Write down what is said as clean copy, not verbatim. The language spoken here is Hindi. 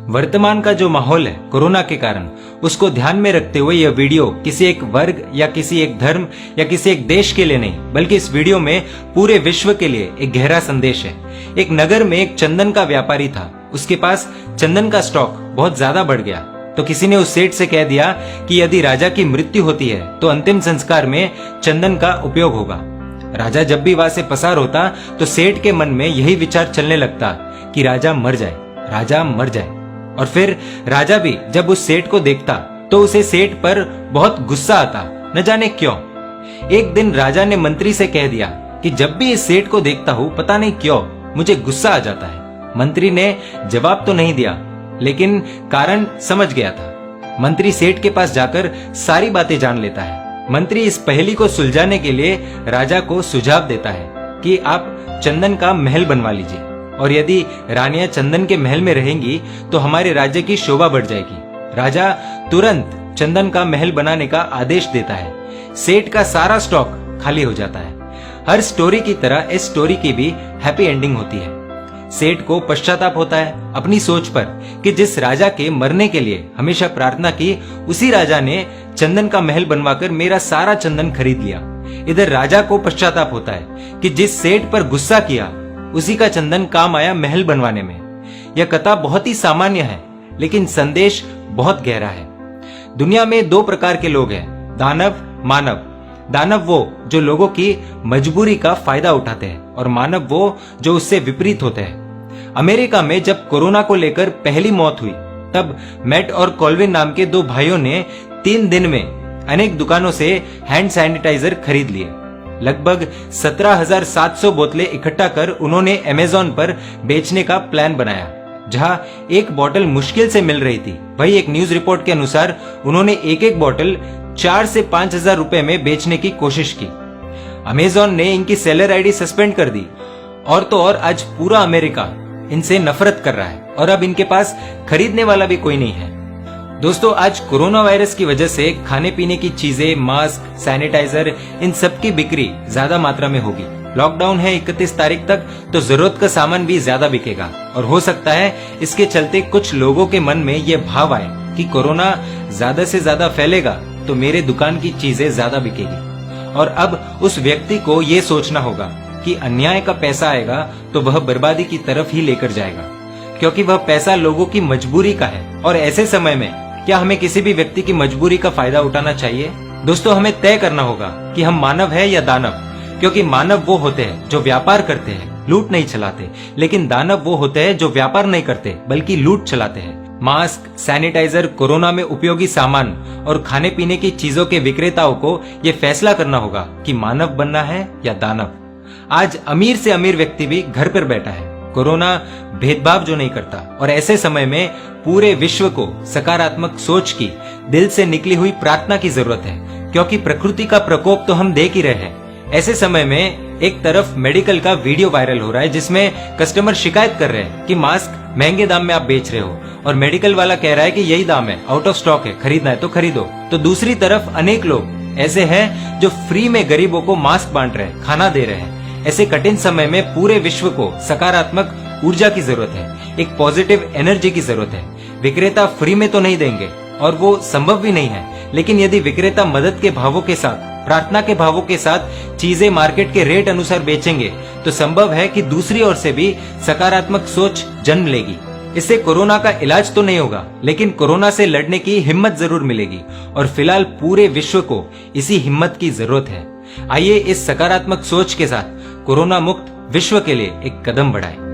वर्तमान का जो माहौल है कोरोना के कारण, उसको ध्यान में रखते हुए यह वीडियो किसी एक वर्ग या किसी एक धर्म या किसी एक देश के लिए नहीं, बल्कि इस वीडियो में पूरे विश्व के लिए एक गहरा संदेश है। एक नगर में एक चंदन का व्यापारी था। उसके पास चंदन का स्टॉक बहुत ज्यादा बढ़ गया, तो किसी ने उस सेठ से कह दिया कि यदि राजा की मृत्यु होती है तो अंतिम संस्कार में चंदन का उपयोग होगा। राजा जब भी वहां से पसार होता तो सेठ के मन में यही विचार चलने लगता कि राजा मर जाए, राजा मर जाए। और फिर राजा भी जब उस सेठ को देखता तो उसे सेठ पर बहुत गुस्सा आता, न जाने क्यों। एक दिन राजा ने मंत्री से कह दिया कि जब भी इस सेठ को देखता हूं पता नहीं क्यों मुझे गुस्सा आ जाता है। मंत्री ने जवाब तो नहीं दिया, लेकिन कारण समझ गया था। मंत्री सेठ के पास जाकर सारी बातें जान लेता है। मंत्री इस पहेली को सुलझाने के लिए राजा को सुझाव देता है कि आप चंदन का महल बनवा लीजिए, और यदि रानियां चंदन के महल में रहेंगी तो हमारे राज्य की शोभा बढ़ जाएगी। राजा तुरंत चंदन का महल बनाने का आदेश देता है। सेठ का सारा स्टॉक खाली हो जाता है। हर स्टोरी की तरह इस स्टोरी की भी हैप्पी एंडिंग होती है। सेठ को पश्चाताप होता है अपनी सोच पर कि जिस राजा के मरने के लिए हमेशा प्रार्थना की, उसी राजा ने चंदन का महल बनवाकर मेरा सारा चंदन खरीद लिया। इधर राजा को पश्चाताप होता है कि जिस सेठ पर गुस्सा किया, उसी का चंदन काम आया महल बनवाने में। यह कथा बहुत ही सामान्य है, लेकिन संदेश बहुत गहरा है। दुनिया में दो प्रकार के लोग हैं, दानव, मानव। दानव वो जो लोगों की मजबूरी का फायदा उठाते हैं, और मानव वो जो उससे विपरीत होते हैं। अमेरिका में जब कोरोना को लेकर पहली मौत हुई, तब मैट और कॉल्विन नाम के दो भाइयों ने 3 दिन में अनेक दुकानों से हैंड सैनिटाइजर खरीद लिए। लगभग 17,700 बोतलें इकट्ठा कर उन्होंने अमेज़न पर बेचने का प्लान बनाया। जहां एक बोतल मुश्किल से मिल रही थी, वही एक न्यूज रिपोर्ट के अनुसार उन्होंने एक एक बोतल 4 से 5,000 रुपए में बेचने की कोशिश की। अमेज़न ने इनकी सेलर आईडी सस्पेंड कर दी, और तो और आज पूरा अमेरिका इनसे नफरत कर रहा है, और अब इनके पास खरीदने वाला भी कोई नहीं है। दोस्तों, आज कोरोना वायरस की वजह से खाने पीने की चीजें, मास्क, सैनिटाइजर, इन सब की बिक्री ज्यादा मात्रा में होगी। लॉकडाउन है 31 तारीख तक, तो जरूरत का सामान भी ज्यादा बिकेगा, और हो सकता है इसके चलते कुछ लोगों के मन में यह भाव आए कि कोरोना ज्यादा से ज्यादा फैलेगा तो मेरे दुकान की चीजें ज्यादा बिकेगी। और अब उस व्यक्ति को ये सोचना होगा कि अन्याय का पैसा आएगा तो वह बर्बादी की तरफ ही लेकर जाएगा, क्योंकि वह पैसा लोगों की मजबूरी का है। और ऐसे समय में क्या हमें किसी भी व्यक्ति की मजबूरी का फायदा उठाना चाहिए? दोस्तों, हमें तय करना होगा कि हम मानव है या दानव, क्योंकि मानव वो होते हैं जो व्यापार करते हैं, लूट नहीं चलाते, लेकिन दानव वो होते हैं जो व्यापार नहीं करते बल्कि लूट चलाते हैं। मास्क, सैनिटाइजर, कोरोना में उपयोगी सामान और खाने पीने की चीजों के विक्रेताओं को ये फैसला करना होगा कि मानव बनना है या दानव। आज अमीर से अमीर व्यक्ति भी घर पर बैठा है, कोरोना भेदभाव जो नहीं करता। और ऐसे समय में पूरे विश्व को सकारात्मक सोच की, दिल से निकली हुई प्रार्थना की जरूरत है, क्योंकि प्रकृति का प्रकोप तो हम देख ही रहे हैं। ऐसे समय में एक तरफ मेडिकल का वीडियो वायरल हो रहा है जिसमें कस्टमर शिकायत कर रहे हैं कि मास्क महंगे दाम में आप बेच रहे हो, और मेडिकल वाला कह रहा है कि यही दाम है, आउट ऑफ स्टॉक है, खरीदना है तो खरीदो। तो दूसरी तरफ अनेक लोग ऐसे हैं जो फ्री में गरीबों को मास्क बांट रहे हैं, खाना दे रहे हैं। ऐसे कठिन समय में पूरे विश्व को सकारात्मक ऊर्जा की जरूरत है, एक पॉजिटिव एनर्जी की जरूरत है। विक्रेता फ्री में तो नहीं देंगे, और वो संभव भी नहीं है, लेकिन यदि विक्रेता मदद के भावों के साथ, प्रार्थना के भावों के साथ चीजें मार्केट के रेट अनुसार बेचेंगे, तो संभव है कि दूसरी ओर से भी सकारात्मक सोच जन्म लेगी। इससे कोरोना का इलाज तो नहीं होगा, लेकिन कोरोना से लड़ने की हिम्मत जरूर मिलेगी, और फिलहाल पूरे विश्व को इसी हिम्मत की जरूरत है। आइए इस सकारात्मक सोच के साथ कोरोना मुक्त विश्व के लिए एक कदम बढ़ाएं।